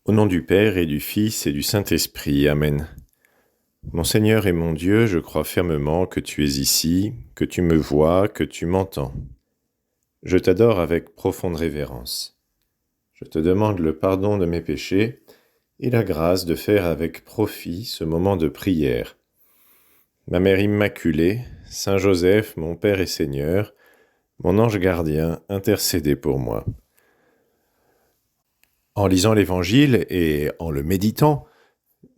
Au nom du Père et du Fils et du Saint-Esprit. Amen. Mon Seigneur et mon Dieu, je crois fermement que tu es ici, que tu me vois, que tu m'entends. Je t'adore avec profonde révérence. Je te demande le pardon de mes péchés et la grâce de faire avec profit ce moment de prière. Ma Mère Immaculée, Saint Joseph, mon Père et Seigneur, mon ange gardien, intercédez pour moi. En lisant l'Évangile et en le méditant,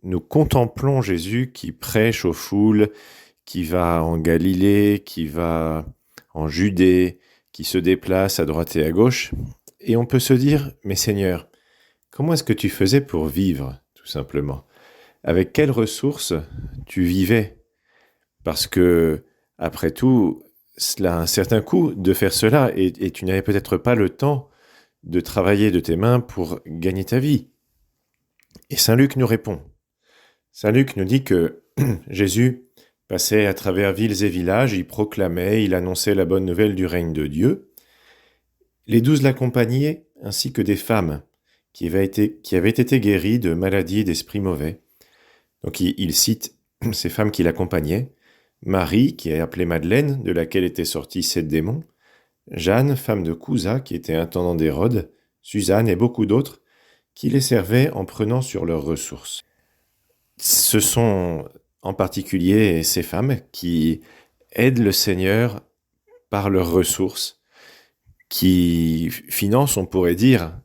nous contemplons Jésus qui prêche aux foules, qui va en Galilée, qui va en Judée, qui se déplace à droite et à gauche. Et on peut se dire, mais Seigneur, comment est-ce que tu faisais pour vivre, tout simplement? Avec quelles ressources tu vivais? Parce que, après tout, cela a un certain coût de faire cela, et tu n'avais peut-être pas le temps de travailler de tes mains pour gagner ta vie. Et Saint Luc nous répond. Saint Luc nous dit que Jésus passait à travers villes et villages, il proclamait, il annonçait la bonne nouvelle du règne de Dieu. Les 12 l'accompagnaient, ainsi que des femmes qui avaient été guéries de maladies et d'esprits mauvais. Donc il cite ces femmes qui l'accompagnaient. Marie, qui est appelée Madeleine, de laquelle étaient sortis 7 démons. Jeanne, femme de Cousa, qui était intendant d'Hérode. Suzanne et beaucoup d'autres, qui les servaient en prenant sur leurs ressources. Ce sont en particulier ces femmes qui aident le Seigneur par leurs ressources, qui financent, on pourrait dire,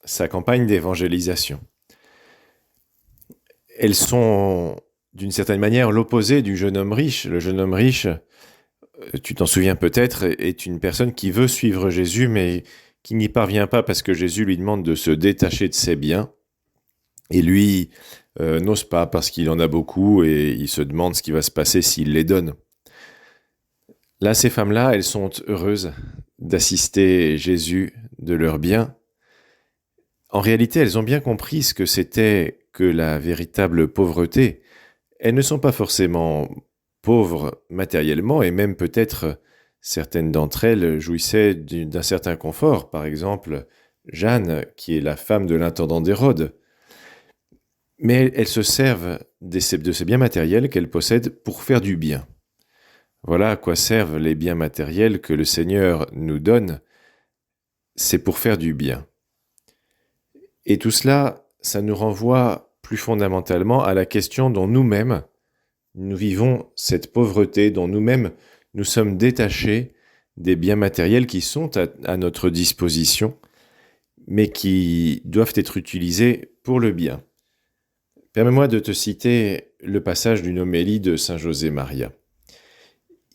sa campagne d'évangélisation. Elles sont, d'une certaine manière, l'opposé du jeune homme riche. Le jeune homme riche, tu t'en souviens peut-être, est une personne qui veut suivre Jésus, mais qui n'y parvient pas parce que Jésus lui demande de se détacher de ses biens. Et lui n'ose pas parce qu'il en a beaucoup et il se demande ce qui va se passer s'il les donne. Là, ces femmes-là, elles sont heureuses d'assister Jésus de leurs biens. En réalité, elles ont bien compris ce que c'était que la véritable pauvreté. Elles ne sont pas forcément pauvres matériellement, et même peut-être certaines d'entre elles jouissaient d'un certain confort. Par exemple, Jeanne, qui est la femme de l'intendant d'Hérode. Mais elles se servent de ces biens matériels qu'elles possèdent pour faire du bien. Voilà à quoi servent les biens matériels que le Seigneur nous donne, c'est pour faire du bien. Et tout cela, ça nous renvoie plus fondamentalement à la question dont nous-mêmes, nous vivons cette pauvreté, dont nous-mêmes, nous sommes détachés des biens matériels qui sont à notre disposition, mais qui doivent être utilisés pour le bien. Permets-moi de te citer le passage d'une homélie de Saint José Maria.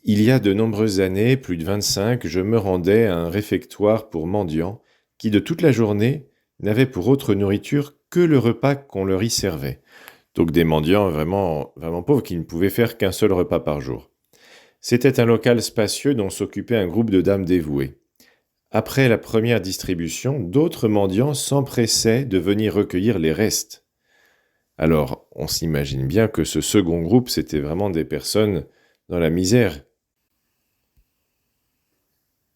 Il y a de nombreuses années, plus de 25, je me rendais à un réfectoire pour mendiants qui, de toute la journée, n'avaient pour autre nourriture que le repas qu'on leur y servait. Donc des mendiants vraiment pauvres qui ne pouvaient faire qu'un seul repas par jour. C'était un local spacieux dont s'occupait un groupe de dames dévouées. Après la première distribution, d'autres mendiants s'empressaient de venir recueillir les restes. Alors, on s'imagine bien que ce second groupe, c'était vraiment des personnes dans la misère.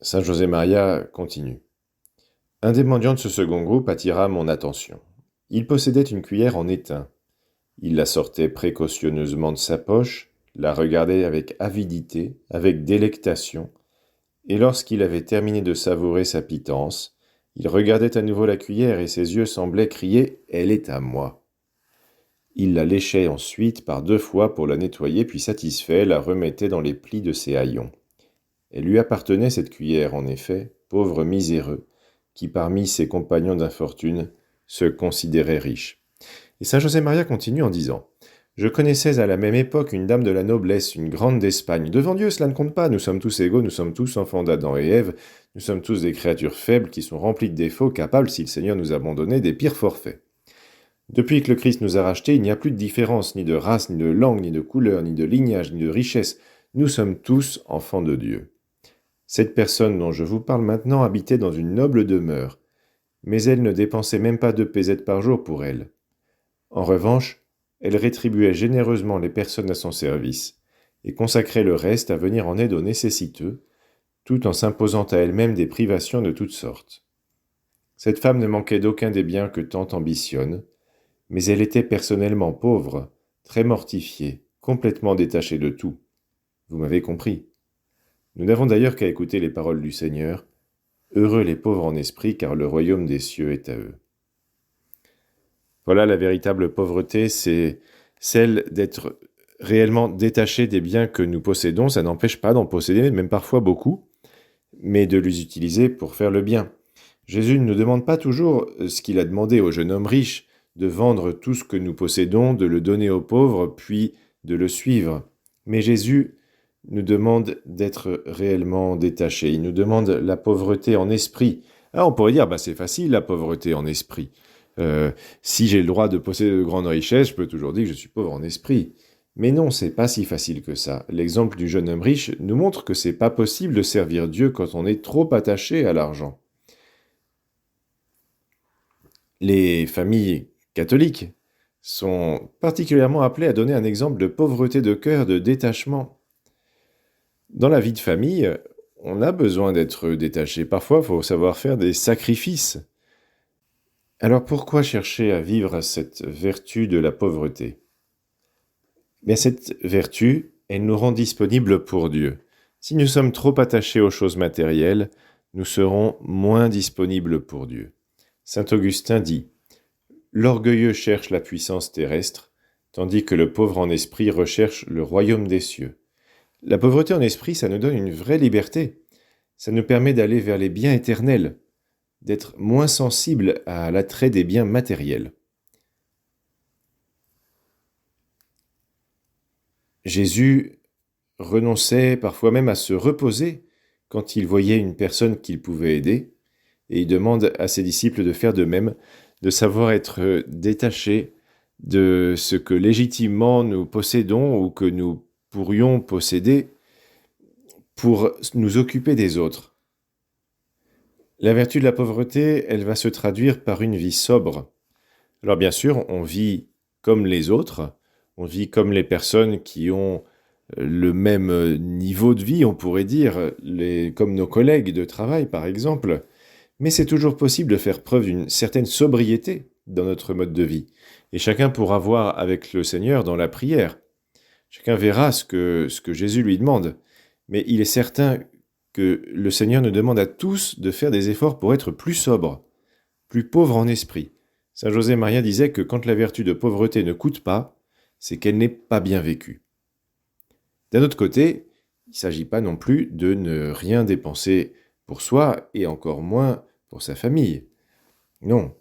Saint José Maria continue. Un des mendiants de ce second groupe attira mon attention. Il possédait une cuillère en étain. Il la sortait précautionneusement de sa poche, la regardait avec avidité, avec délectation, et lorsqu'il avait terminé de savourer sa pitance, il regardait à nouveau la cuillère et ses yeux semblaient crier « Elle est à moi ». Il la léchait ensuite par 2 fois pour la nettoyer, puis satisfait, la remettait dans les plis de ses haillons. Elle lui appartenait cette cuillère, en effet, pauvre miséreux, qui parmi ses compagnons d'infortune se considérait riche. Et Saint José Maria continue en disant « Je connaissais à la même époque une dame de la noblesse, une grande d'Espagne. Devant Dieu, cela ne compte pas, nous sommes tous égaux, nous sommes tous enfants d'Adam et Ève, nous sommes tous des créatures faibles qui sont remplies de défauts, capables, si le Seigneur nous abandonnait, des pires forfaits. Depuis que le Christ nous a rachetés, il n'y a plus de différence, ni de race, ni de langue, ni de couleur, ni de lignage, ni de richesse. Nous sommes tous enfants de Dieu. Cette personne dont je vous parle maintenant habitait dans une noble demeure, mais elle ne dépensait même pas 2 pesettes par jour pour elle. En revanche, elle rétribuait généreusement les personnes à son service et consacrait le reste à venir en aide aux nécessiteux, tout en s'imposant à elle-même des privations de toutes sortes. Cette femme ne manquait d'aucun des biens que tant ambitionne. mais elle était personnellement pauvre, très mortifiée, complètement détachée de tout. Vous m'avez compris. Nous n'avons d'ailleurs qu'à écouter les paroles du Seigneur. Heureux les pauvres en esprit, car le royaume des cieux est à eux. Voilà, la véritable pauvreté, c'est celle d'être réellement détaché des biens que nous possédons. Ça n'empêche pas d'en posséder, même parfois beaucoup, mais de les utiliser pour faire le bien. Jésus ne nous demande pas toujours ce qu'il a demandé au jeune homme riche, de vendre tout ce que nous possédons, de le donner aux pauvres, puis de le suivre. Mais Jésus nous demande d'être réellement détaché. Il nous demande la pauvreté en esprit. Alors on pourrait dire, c'est facile la pauvreté en esprit. Si j'ai le droit de posséder de grandes richesses, je peux toujours dire que je suis pauvre en esprit. Mais non, c'est pas si facile que ça. L'exemple du jeune homme riche nous montre que c'est pas possible de servir Dieu quand on est trop attaché à l'argent. Les familles catholiques sont particulièrement appelées à donner un exemple de pauvreté de cœur, de détachement. Dans la vie de famille, on a besoin d'être détaché. Parfois, il faut savoir faire des sacrifices. Alors pourquoi chercher à vivre cette vertu de la pauvreté ? Cette vertu, elle nous rend disponibles pour Dieu. Si nous sommes trop attachés aux choses matérielles, nous serons moins disponibles pour Dieu. Saint Augustin dit « L'orgueilleux cherche la puissance terrestre, tandis que le pauvre en esprit recherche le royaume des cieux. » La pauvreté en esprit, ça nous donne une vraie liberté. Ça nous permet d'aller vers les biens éternels, d'être moins sensibles à l'attrait des biens matériels. Jésus renonçait parfois même à se reposer quand il voyait une personne qu'il pouvait aider, et il demande à ses disciples de faire de même, de savoir être détachés de ce que légitimement nous possédons ou que nous pourrions posséder pour nous occuper des autres. La vertu de la pauvreté, elle va se traduire par une vie sobre. Alors bien sûr, on vit comme les autres, on vit comme les personnes qui ont le même niveau de vie, on pourrait dire, comme nos collègues de travail par exemple, mais c'est toujours possible de faire preuve d'une certaine sobriété dans notre mode de vie. Et chacun pourra voir avec le Seigneur dans la prière. Chacun verra ce que Jésus lui demande. Mais il est certain que le Seigneur nous demande à tous de faire des efforts pour être plus sobres, plus pauvres en esprit. Saint José Maria disait que quand la vertu de pauvreté ne coûte pas, c'est qu'elle n'est pas bien vécue. D'un autre côté, il ne s'agit pas non plus de ne rien dépenser pour soi et encore moins pour sa famille. Non,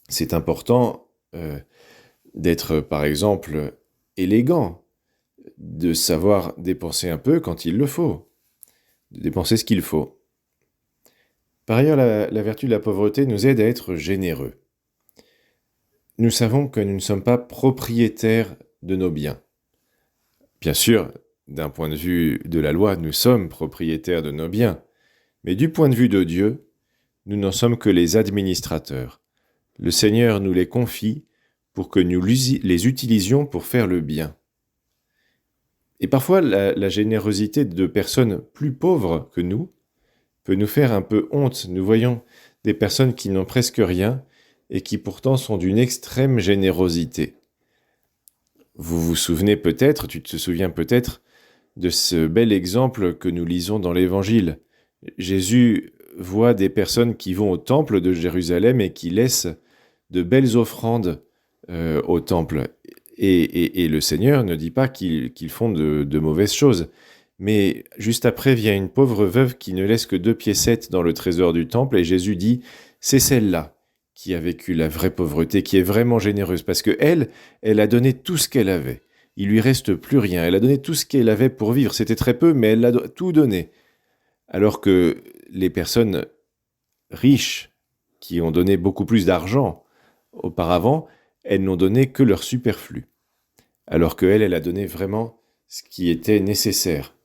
c'est important d'être par exemple élégant, de savoir dépenser un peu quand il le faut, de dépenser ce qu'il faut. Par ailleurs, la vertu de la pauvreté nous aide à être généreux. Nous savons que nous ne sommes pas propriétaires de nos biens. Bien sûr, d'un point de vue de la loi, nous sommes propriétaires de nos biens, mais du point de vue de Dieu, nous n'en sommes que les administrateurs. Le Seigneur nous les confie pour que nous les utilisions pour faire le bien. Et parfois, la générosité de personnes plus pauvres que nous peut nous faire un peu honte. Nous voyons des personnes qui n'ont presque rien et qui pourtant sont d'une extrême générosité. Vous vous souvenez peut-être, tu te souviens peut-être de ce bel exemple que nous lisons dans l'Évangile. Jésus voit des personnes qui vont au temple de Jérusalem et qui laissent de belles offrandes au temple. Et le Seigneur ne dit pas qu'ils font de mauvaises choses. Mais juste après vient une pauvre veuve qui ne laisse que 2 piécettes dans le trésor du temple, et Jésus dit « C'est celle-là qui a vécu la vraie pauvreté, qui est vraiment généreuse, parce que elle a donné tout ce qu'elle avait. Il lui reste plus rien. Elle a donné tout ce qu'elle avait pour vivre. C'était très peu, mais elle a tout donné. » Alors que les personnes riches qui ont donné beaucoup plus d'argent auparavant, elles n'ont donné que leur superflu. Alors qu'elle, elle a donné vraiment ce qui était nécessaire.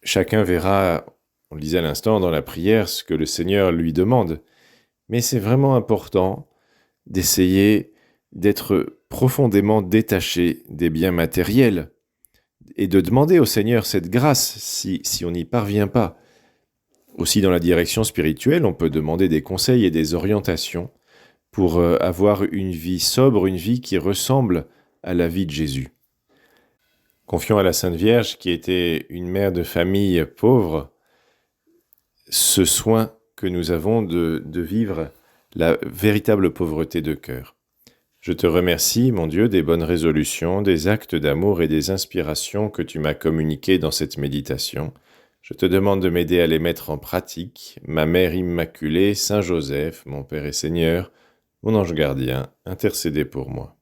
Chacun verra, on le disait à l'instant dans la prière, ce que le Seigneur lui demande. Mais c'est vraiment important d'essayer d'être profondément détaché des biens matériels et de demander au Seigneur cette grâce si on n'y parvient pas. Aussi dans la direction spirituelle, on peut demander des conseils et des orientations pour avoir une vie sobre, une vie qui ressemble à la vie de Jésus. Confions à la Sainte Vierge, qui était une mère de famille pauvre, ce soin que nous avons de vivre la véritable pauvreté de cœur. Je te remercie, mon Dieu, des bonnes résolutions, des actes d'amour et des inspirations que tu m'as communiquées dans cette méditation. Je te demande de m'aider à les mettre en pratique. Ma Mère Immaculée, Saint Joseph, mon Père et Seigneur, mon ange gardien, intercédez pour moi.